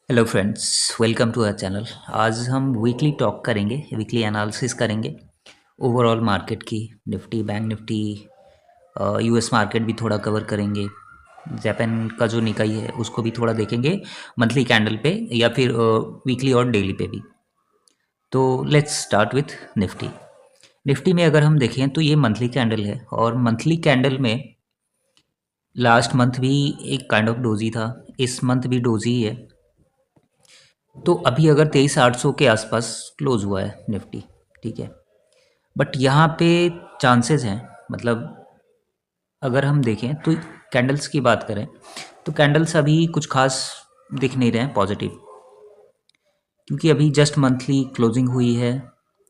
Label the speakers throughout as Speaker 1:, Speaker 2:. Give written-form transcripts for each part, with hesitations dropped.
Speaker 1: Hello friends, welcome to our channel. आज हम weekly talk करेंगे, वीकली एनालिसिस करेंगे ओवरऑल मार्केट की। Nifty, bank Nifty, US market भी थोड़ा कवर करेंगे। जापान का जो निकाई है उसको भी थोड़ा देखेंगे मंथली कैंडल पे या फिर वीकली और डेली पे भी। तो let's start with Nifty. Nifty में अगर हम देखें तो ये मंथली कैंडल है और मंथली कैंडल में लास्ट मंथ भी एक काइंड ऑफ डोजी था, इस मंथ भी डोजी ही है। तो अभी अगर 23,800 के आसपास क्लोज हुआ है निफ्टी, ठीक है। बट यहाँ पे चांसेस हैं, मतलब अगर हम देखें तो कैंडल्स की बात करें तो कैंडल्स अभी कुछ खास दिख नहीं रहे हैं पॉजिटिव, क्योंकि अभी जस्ट मंथली क्लोजिंग हुई है।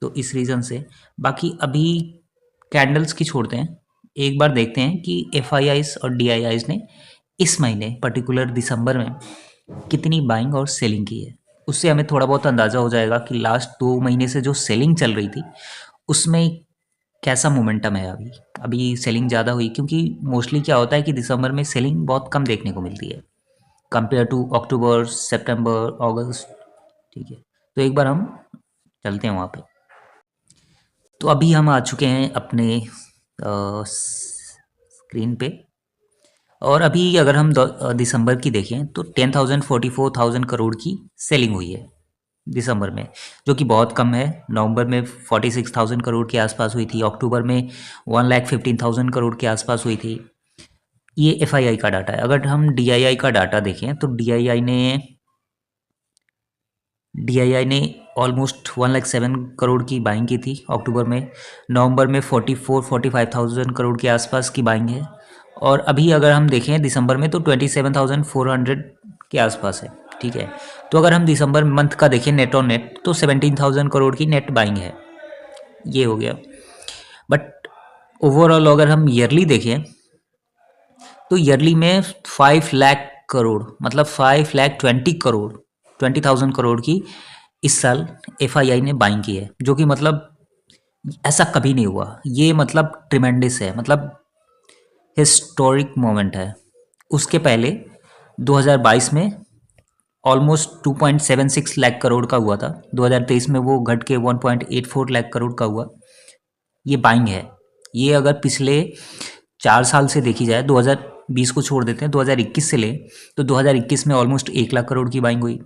Speaker 1: तो इस रीज़न से बाकी अभी कैंडल्स की छोड़ते हैं, एक बार देखते हैं कि एफ और डी ने इस महीने पर्टिकुलर दिसंबर में कितनी बाइंग और सेलिंग की है। उससे हमें थोड़ा बहुत अंदाज़ा हो जाएगा कि लास्ट 2 महीने से जो सेलिंग चल रही थी उसमें कैसा मोमेंटम है। अभी अभी सेलिंग ज़्यादा हुई, क्योंकि मोस्टली क्या होता है कि दिसंबर में सेलिंग बहुत कम देखने को मिलती है कंपेयर टू अक्टूबर, सितंबर, अगस्त, ठीक है। तो एक बार हम चलते हैं वहाँ पे। तो अभी हम आ चुके हैं अपने स्क्रीन पे, और अभी अगर हम दिसंबर की देखें तो 10,000 44,000 करोड़ की सेलिंग हुई है दिसंबर में, जो कि बहुत कम है। नवंबर में 46,000 करोड़ के आसपास हुई थी, अक्टूबर में 1,15,000 करोड़ के आसपास हुई थी। ये एफआईआई का डाटा है। अगर हम डीआईआई का डाटा देखें तो डीआईआई ने ऑलमोस्ट 1,07,000 करोड़ की बाइंग की थी अक्टूबर में। नवंबर में 45,000 करोड़ के आसपास की बाइंग है। और अभी अगर हम देखें दिसंबर में तो 27,400 के आसपास है, ठीक है। तो अगर हम दिसंबर मंथ का देखें नेट ऑन नेट तो 17,000 करोड़ की नेट बाइंग है, ये हो गया। बट ओवरऑल अगर हम ईयरली देखें तो ईयरली में 5 लाख करोड़, मतलब 5,20,000 करोड़, 20,000 करोड़ की इस साल एफआईआई ने बाइंग की है, जो कि मतलब ऐसा कभी नहीं हुआ। ये मतलब ट्रिमेंडस है, मतलब हिस्टोरिक मोमेंट है। उसके पहले 2022 में ऑलमोस्ट 2.76 लाख करोड़ का हुआ था। 2023 में वो घट के 1.84 लाख करोड़ का हुआ। ये बाइंग है। ये अगर पिछले 4 साल से देखी जाए, 2020 को छोड़ देते हैं, 2021 से ले तो 2021 में ऑलमोस्ट 1 लाख करोड़ की बाइंग हुई।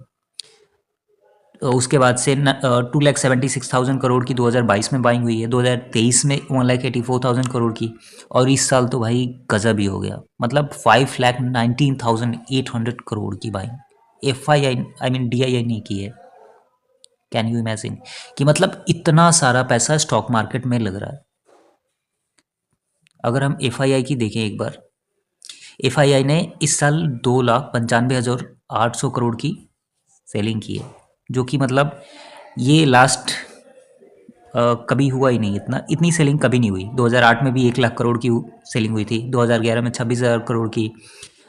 Speaker 1: उसके बाद से 2,76,000 करोड़ की 2022 में बाइंग हुई है, 2023 में 1,84,000 करोड़ की, और इस साल तो भाई गजब ही हो गया, मतलब 5,19,800 करोड़ की बाइंग आई मीन डीआईआई ने की है। कैन यू इमेजिन कि मतलब इतना सारा पैसा स्टॉक मार्केट में लग रहा है। अगर हम एफआईआई की देखें एक बार, एफआईआई ने इस साल 2,95,800 करोड़ की सेलिंग की है, जो कि मतलब ये लास्ट कभी हुआ ही नहीं। इतनी सेलिंग कभी नहीं हुई। 2008 में भी 1 लाख करोड़ की सेलिंग हुई थी, 2011 में 26,000 करोड़ की,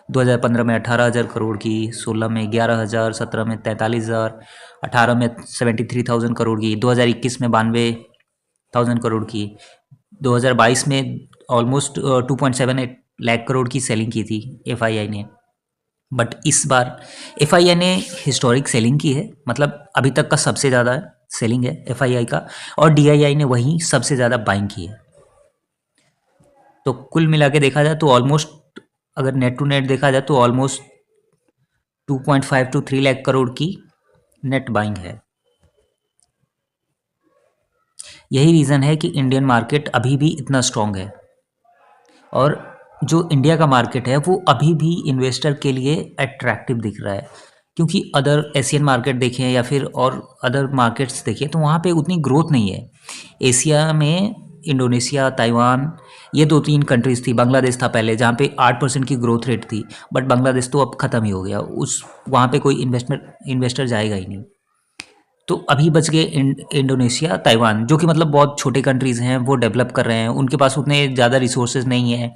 Speaker 1: 2015 में 18,000 करोड़ की, 16 में 11,000, 17 में 43,000, 18 में 73,000 करोड़ की, 2021 में 92,000 करोड़ की, 2022 में ऑलमोस्ट 2.78 लाख करोड़ की सेलिंग की थी एफआईआई ने। बट इस बार एफआईआई ने हिस्टोरिक सेलिंग की है, मतलब अभी तक का सबसे ज़्यादा सेलिंग है एफआईआई का, और डीआईआई ने वहीं सबसे ज़्यादा बाइंग की है। तो कुल मिला के देखा जाए तो ऑलमोस्ट, अगर नेट टू नेट देखा जाए तो ऑलमोस्ट 2.5 to 3 लाख करोड़ की नेट बाइंग है। यही रीज़न है कि इंडियन मार्केट अभी भी इतना स्ट्रांग है, और जो इंडिया का मार्केट है वो अभी भी इन्वेस्टर के लिए अट्रैक्टिव दिख रहा है। क्योंकि अदर एशियन मार्केट देखें या फिर और अदर मार्केट्स देखें तो वहाँ पे उतनी ग्रोथ नहीं है। एशिया में इंडोनेशिया, ताइवान, ये 2-3 कंट्रीज़ थी। बांग्लादेश था पहले, जहाँ पे 8% की ग्रोथ रेट थी, बट बांग्लादेश तो अब ख़त्म ही हो गया। वहाँ पे कोई इन्वेस्टर जाएगा ही नहीं। तो अभी बच गए इंडोनेशिया, ताइवान, जो कि मतलब बहुत छोटे कंट्रीज़ हैं, वो डेवलप कर रहे हैं, उनके पास उतने ज़्यादा रिसोर्सेज नहीं है,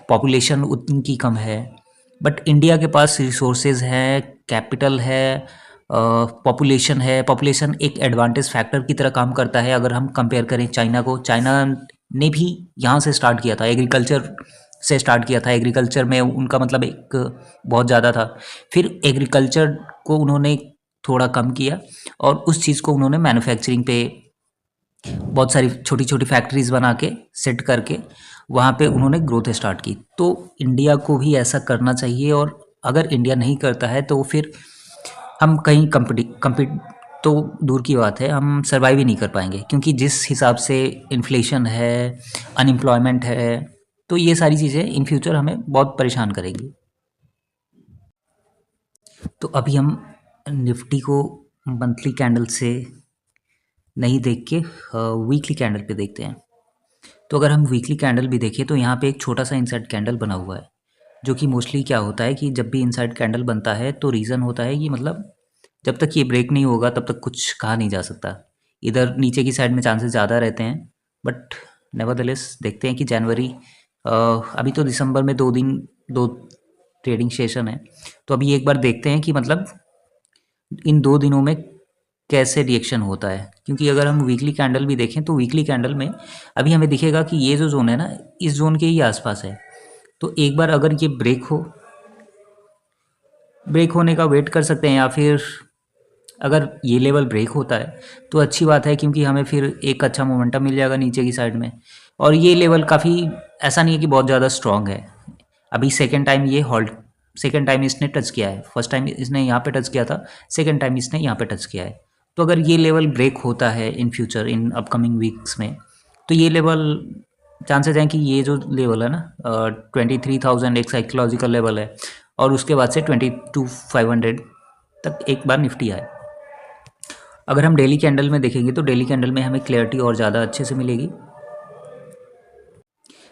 Speaker 1: पॉपुलेशन उतनी की कम है। बट इंडिया के पास रिसोर्सेज है, कैपिटल है, पॉपुलेशन है। पॉपुलेशन एक एडवांटेज फैक्टर की तरह काम करता है। अगर हम कंपेयर करें चाइना को, चाइना ने भी यहाँ से स्टार्ट किया था, एग्रीकल्चर से स्टार्ट किया था। एग्रीकल्चर में उनका मतलब एक बहुत ज़्यादा था। फिर एग्रीकल्चर को उन्होंने थोड़ा कम किया और उस चीज़ को उन्होंने मैन्युफैक्चरिंग पे बहुत सारी छोटी-छोटी फैक्ट्रीज़ बना के सेट करके वहाँ पे उन्होंने ग्रोथ स्टार्ट की। तो इंडिया को भी ऐसा करना चाहिए और अगर इंडिया नहीं करता है तो फिर हम कहीं कम्पीट तो दूर की बात है, हम सर्वाइव ही नहीं कर पाएँगे क्योंकि जिस हिसाब से इन्फ्लेशन है, अनएम्प्लॉयमेंट है, तो ये सारी चीज़ें इन फ्यूचर हमें बहुत परेशान करेंगी। तो अभी हम निफ्टी को मंथली कैंडल से नहीं देख के वीकली कैंडल पे देखते हैं। तो अगर हम वीकली कैंडल भी देखें तो यहाँ पे एक छोटा सा इनसाइड कैंडल बना हुआ है, जो कि मोस्टली क्या होता है कि जब भी इनसाइड कैंडल बनता है तो रीज़न होता है कि मतलब जब तक ये ब्रेक नहीं होगा तब तक कुछ कहा नहीं जा सकता। इधर नीचे की साइड में चांसेस ज़्यादा रहते हैं, बट नेवरदलेस देखते हैं कि जनवरी अभी तो दिसंबर में 2 ट्रेडिंग सेशन है, तो अभी एक बार देखते हैं कि मतलब इन 2 दिनों में कैसे रिएक्शन होता है। क्योंकि अगर हम वीकली कैंडल भी देखें तो वीकली कैंडल में अभी हमें दिखेगा कि ये जो ज़ोन है ना, इस ज़ोन के ही आसपास है। तो एक बार अगर ये ब्रेक होने का वेट कर सकते हैं, या फिर अगर ये लेवल ब्रेक होता है तो अच्छी बात है क्योंकि हमें फिर एक अच्छा मोमेंटम मिल जाएगा नीचे की साइड में। और ये लेवल काफ़ी ऐसा नहीं है कि बहुत ज़्यादा स्ट्रॉन्ग है। अभी सेकेंड टाइम इसने टच किया है। फर्स्ट टाइम इसने यहाँ पे टच किया था, सेकेंड टाइम इसने यहाँ पे टच किया है। तो अगर ये लेवल ब्रेक होता है in future, in upcoming weeks में, तो ये लेवल चांसेस हैं कि ये जो लेवल है ना 23,000 एक साइकोलॉजिकल लेवल है, और उसके बाद से 22,500 तक एक बार निफ्टी आए। अगर हम डेली कैंडल में देखेंगे तो डेली कैंडल में हमें क्लैरिटी और ज़्यादा अच्छे से मिलेगी।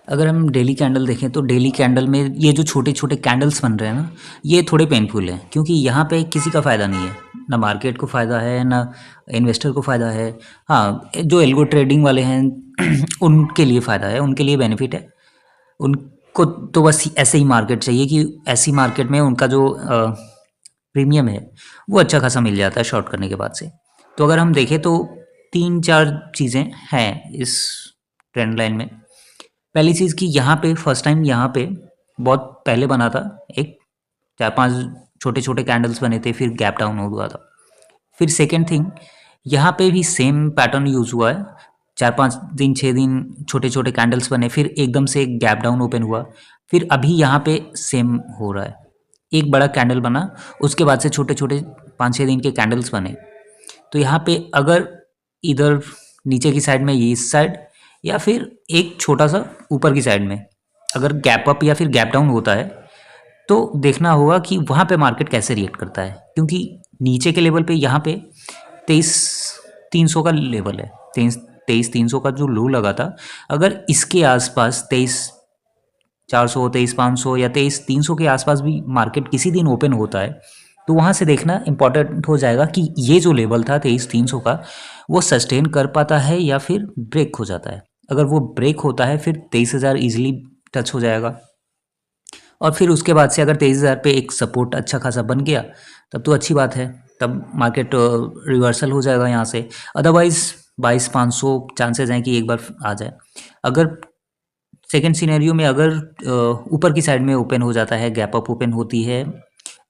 Speaker 1: अगर हम डेली कैंडल देखें तो डेली कैंडल में ये जो छोटे छोटे कैंडल्स बन रहे हैं ना, ये थोड़े पेनफुल हैं क्योंकि यहाँ पे किसी का फ़ायदा नहीं है, ना मार्केट को फ़ायदा है ना इन्वेस्टर को फ़ायदा है। हाँ, जो एल्गो ट्रेडिंग वाले हैं उनके लिए फ़ायदा है, उनके लिए बेनिफिट है। उनको तो बस ऐसे ही मार्केट चाहिए कि ऐसी मार्केट में उनका जो प्रीमियम है वो अच्छा खासा मिल जाता है शॉर्ट करने के बाद से। तो अगर हम देखें तो 3-4 चीज़ें हैं इस ट्रेंड लाइन में। पहली चीज़ कि यहाँ पे फर्स्ट टाइम यहाँ पे बहुत पहले बना था, एक 4-5 छोटे छोटे कैंडल्स बने थे, फिर गैप डाउन हो हुआ था। फिर सेकेंड थिंग, यहाँ पे भी सेम पैटर्न यूज़ हुआ है, 4-5 दिन 6 दिन छोटे छोटे कैंडल्स बने, फिर एकदम से एक गैप डाउन ओपन हुआ, फिर अभी यहाँ पे सेम हो रहा है, एक बड़ा कैंडल बना, उसके बाद से छोटे छोटे 5-6 दिन के कैंडल्स बने। तो यहाँ पे अगर इधर नीचे की साइड में, ये इस साइड, या फिर एक छोटा सा ऊपर की साइड में अगर गैप अप या फिर गैप डाउन होता है तो देखना होगा कि वहाँ पे मार्केट कैसे रिएक्ट करता है। क्योंकि नीचे के लेवल पे यहाँ पे 23,300 का लेवल है, 23,300 का जो लो लगा था, अगर इसके आसपास 23,400, 23,500 या 23,300 के आसपास भी मार्केट किसी दिन ओपन होता है तो वहाँ से देखना इंपॉर्टेंट हो जाएगा कि ये जो लेवल था 23,300 का, वो सस्टेन कर पाता है या फिर ब्रेक हो जाता है। अगर वो ब्रेक होता है फिर 23,000 ईजिली टच हो जाएगा, और फिर उसके बाद से अगर 23,000 पे एक सपोर्ट अच्छा खासा बन गया तब तो अच्छी बात है, तब मार्केट रिवर्सल हो जाएगा यहाँ से। अदरवाइज़ 22,500 चांसेस हैं कि एक बार आ जाए। अगर सेकेंड सिनेरियो में अगर ऊपर की साइड में ओपन हो जाता है, गैप अप ओपन होती है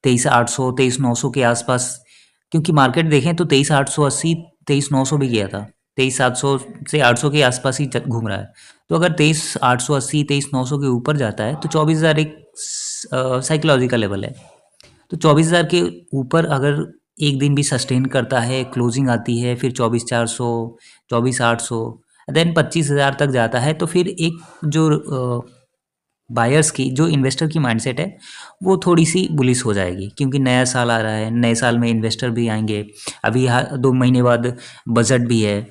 Speaker 1: 23,800 23,900 के आसपास, क्योंकि मार्केट देखें तो 23,880 23,900 भी गया था, 23,700 से 800 के आसपास ही घूम रहा है। तो अगर 23,880 23,900 के ऊपर जाता है तो 24,000 एक साइकोलॉजिकल लेवल है। तो 24,000 के ऊपर अगर एक दिन भी सस्टेन करता है, क्लोजिंग आती है, फिर 24,400 24,800 देन 25,000 तक जाता है, तो फिर एक जो बायर्स की, जो इन्वेस्टर की माइंडसेट है वो थोड़ी सी बुलिश हो जाएगी, क्योंकि नया साल आ रहा है, नए साल में इन्वेस्टर भी आएंगे, अभी 2 महीने बाद बजट भी है।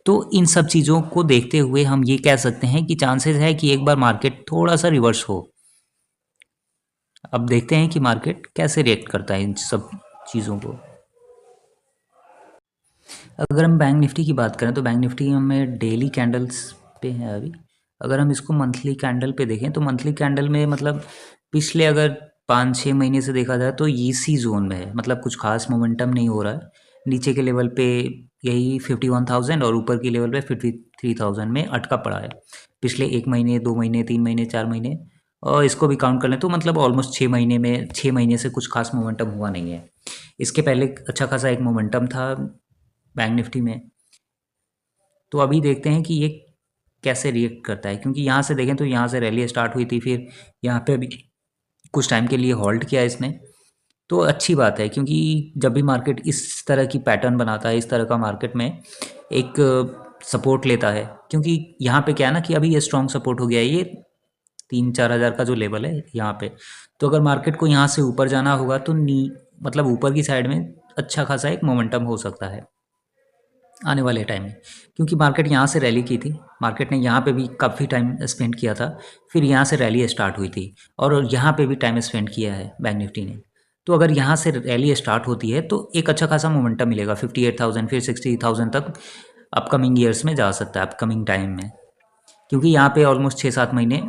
Speaker 1: तो इन सब चीज़ों को देखते हुए हम ये कह सकते हैं कि चांसेस है कि एक बार मार्केट थोड़ा सा रिवर्स हो। अब देखते हैं कि मार्केट कैसे रिएक्ट करता है इन सब चीज़ों को। अगर हम बैंक निफ्टी की बात करें तो बैंक निफ्टी हमें डेली कैंडल्स पे है अभी। अगर हम इसको मंथली कैंडल पे देखें तो मंथली कैंडल में मतलब पिछले अगर 5-6 महीने से देखा जाए तो इसी जोन में है, मतलब कुछ खास मोमेंटम नहीं हो रहा है। नीचे के लेवल पे यही 51,000 और ऊपर के लेवल पे 53,000 में अटका पड़ा है पिछले 1 महीने 2 महीने 3 महीने 4 महीने, और इसको भी काउंट कर लें तो मतलब ऑलमोस्ट 6 महीने में 6 महीने से कुछ खास मोमेंटम हुआ नहीं है। इसके पहले अच्छा खासा एक मोमेंटम था बैंक निफ्टी में। तो अभी देखते हैं कि ये कैसे रिएक्ट करता है, क्योंकि यहाँ से देखें तो यहाँ से रैली स्टार्ट हुई थी, फिर यहाँ पे भी कुछ टाइम के लिए होल्ड किया इसने। तो अच्छी बात है, क्योंकि जब भी मार्केट इस तरह की पैटर्न बनाता है, इस तरह का मार्केट में एक सपोर्ट लेता है, क्योंकि यहाँ पे क्या है ना कि अभी ये स्ट्रॉन्ग सपोर्ट हो गया है, ये 3-4 हज़ार का जो लेवल है यहाँ पे। तो अगर मार्केट को यहाँ से ऊपर जाना होगा तो मतलब ऊपर की साइड में अच्छा खासा एक मोमेंटम हो सकता है आने वाले टाइम में, क्योंकि मार्केट यहाँ से रैली की थी, मार्केट ने यहाँ पे भी काफ़ी टाइम स्पेंड किया था, फिर यहाँ से रैली स्टार्ट हुई थी और यहाँ पे भी टाइम स्पेंड किया है बैंक निफ्टी ने। तो अगर यहाँ से रैली स्टार्ट होती है तो एक अच्छा खासा मोमेंटम मिलेगा, 58,000 फिर 60,000 तक अपकमिंग ईयर्स में जा सकता है, अपकमिंग टाइम में, क्योंकि यहाँ पे ऑलमोस्ट 6-7 महीने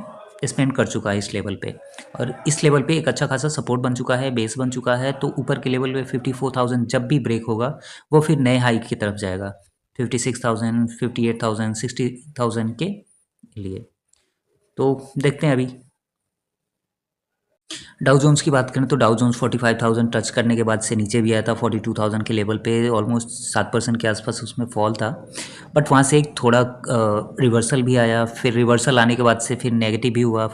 Speaker 1: स्पेंड कर चुका है इस लेवल पे, और इस लेवल पे एक अच्छा खासा सपोर्ट बन चुका है, बेस बन चुका है। तो ऊपर के लेवल पे 54,000 जब भी ब्रेक होगा वो फिर नए हाई की तरफ जाएगा, 56,000, 58,000, 60,000 के लिए। तो देखते हैं अभी डाउ जोन्स की बात करें तो डाउ जोन्स 45,000 टच करने के बाद से नीचे भी आया था 42,000 के लेवल पे, ऑलमोस्ट 7% के आसपास उसमें फॉल था, बट वहाँ से एक थोड़ा रिवर्सल भी आया, फिर रिवर्सल आने के बाद से फिर नेगेटिव भी हुआ,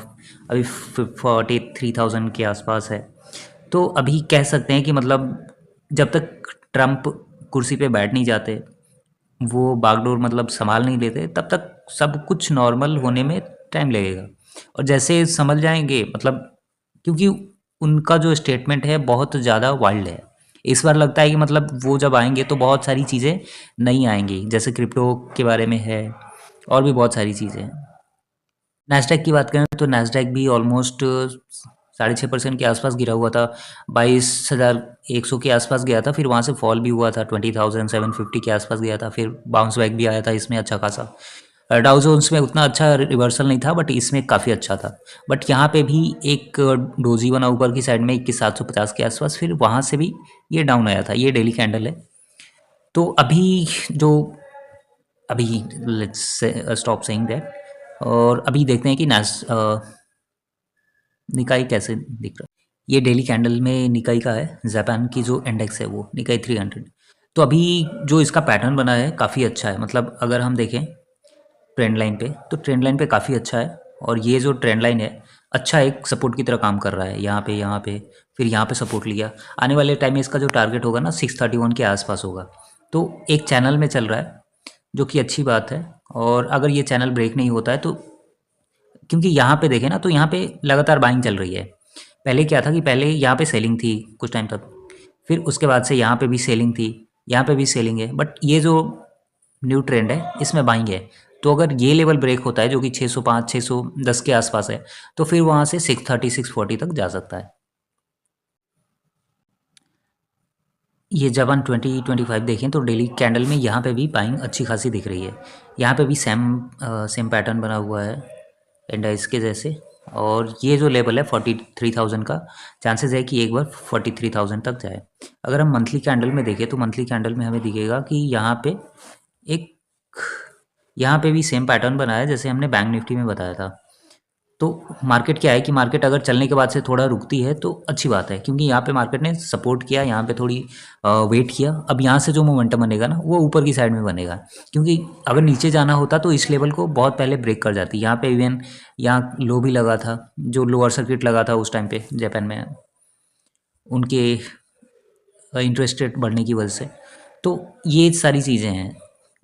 Speaker 1: अभी 43,000 के आसपास है। तो अभी कह सकते हैं कि मतलब जब तक ट्रम्प कुर्सी पे बैठ नहीं जाते, वो बागडोर मतलब संभाल नहीं लेते, तब तक सब कुछ नॉर्मल होने में टाइम लगेगा। और जैसे समझ जाएंगे मतलब, क्योंकि उनका जो स्टेटमेंट है बहुत ज़्यादा वाइल्ड है, इस बार लगता है कि मतलब वो जब आएंगे तो बहुत सारी चीज़ें नहीं आएंगी, जैसे क्रिप्टो के बारे में है और भी बहुत सारी चीज़ें हैं। नैस्डैक की बात करें तो नैस्डैक भी ऑलमोस्ट 6.5% के आसपास गिरा हुआ था, 22,100 के आसपास गया था, फिर वहाँ से फॉल भी हुआ था, 20,750 के आसपास गया था, फिर बाउंस बैक भी आया था इसमें अच्छा खासा। डाउ जोन्स में उतना अच्छा रिवर्सल नहीं था, बट इसमें काफ़ी अच्छा था। बट यहाँ पे भी एक डोजी बना ऊपर की साइड में 21,750 के आसपास, फिर वहाँ से भी ये डाउन आया था, ये डेली कैंडल है। तो अभी जो अभी लेट्स स्टॉप सेइंग दैट, और अभी देखते हैं कि निकाई कैसे दिख रहा है। ये डेली कैंडल में निकाई का है, जापान की जो इंडेक्स है वो निकाई 300। तो अभी जो इसका पैटर्न बना है काफ़ी अच्छा है, मतलब अगर हम देखें ट्रेंड लाइन पे तो ट्रेंड लाइन पे काफ़ी अच्छा है, और ये जो ट्रेंड लाइन है अच्छा एक सपोर्ट की तरह काम कर रहा है, यहाँ पे फिर यहाँ पे सपोर्ट लिया। आने वाले टाइम में इसका जो टारगेट होगा ना 631 के आसपास होगा, तो एक चैनल में चल रहा है जो कि अच्छी बात है। और अगर ये चैनल ब्रेक नहीं होता है तो, क्योंकि यहाँ पे देखें ना तो यहाँ पे लगातार बाइंग चल रही है। पहले क्या था कि पहले यहाँ पे सेलिंग थी कुछ टाइम तक, फिर उसके बाद से यहाँ पे भी सेलिंग थी, यहाँ पे भी सेलिंग है, बट ये जो न्यू ट्रेंड है इसमें बाइंग है। तो अगर ये लेवल ब्रेक होता है जो कि 605 610 के आसपास है, तो फिर वहाँ से 630 640 तक जा सकता है। ये जब हम 2025 देखें तो डेली कैंडल में यहाँ पे भी बाइंग अच्छी खासी दिख रही है, यहाँ पे भी सेम पैटर्न बना हुआ है इंडाइस के जैसे, और ये जो लेवल है 43,000 का चांसेस है कि एक बार 43,000 तक जाए। अगर हम मंथली कैंडल में देखें तो मंथली कैंडल में हमें दिखेगा कि एक यहाँ पे भी सेम पैटर्न बना है जैसे हमने बैंक निफ्टी में बताया था। तो मार्केट क्या है कि मार्केट अगर चलने के बाद से थोड़ा रुकती है तो अच्छी बात है, क्योंकि यहाँ पे मार्केट ने सपोर्ट किया, यहाँ पे थोड़ी वेट किया, अब यहाँ से जो मोमेंटम बनेगा ना वो ऊपर की साइड में बनेगा, क्योंकि अगर नीचे जाना होता तो इस लेवल को बहुत पहले ब्रेक कर जाती। यहाँ पे इवन यहाँ लो भी लगा था, जो लोअर सर्किट लगा था उस टाइम पे जापान में उनके इंटरेस्ट रेट बढ़ने की वजह से। तो ये सारी चीज़ें हैं,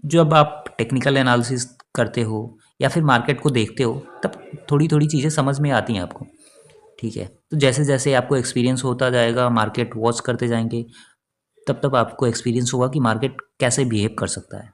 Speaker 1: जब आप टेक्निकल एनालिसिस करते हो या फिर मार्केट को देखते हो तब थोड़ी थोड़ी चीज़ें समझ में आती हैं आपको। ठीक है, तो जैसे जैसे आपको एक्सपीरियंस होता जाएगा, मार्केट वॉच करते जाएंगे, तब तब आपको एक्सपीरियंस होगा कि मार्केट कैसे बिहेव कर सकता है।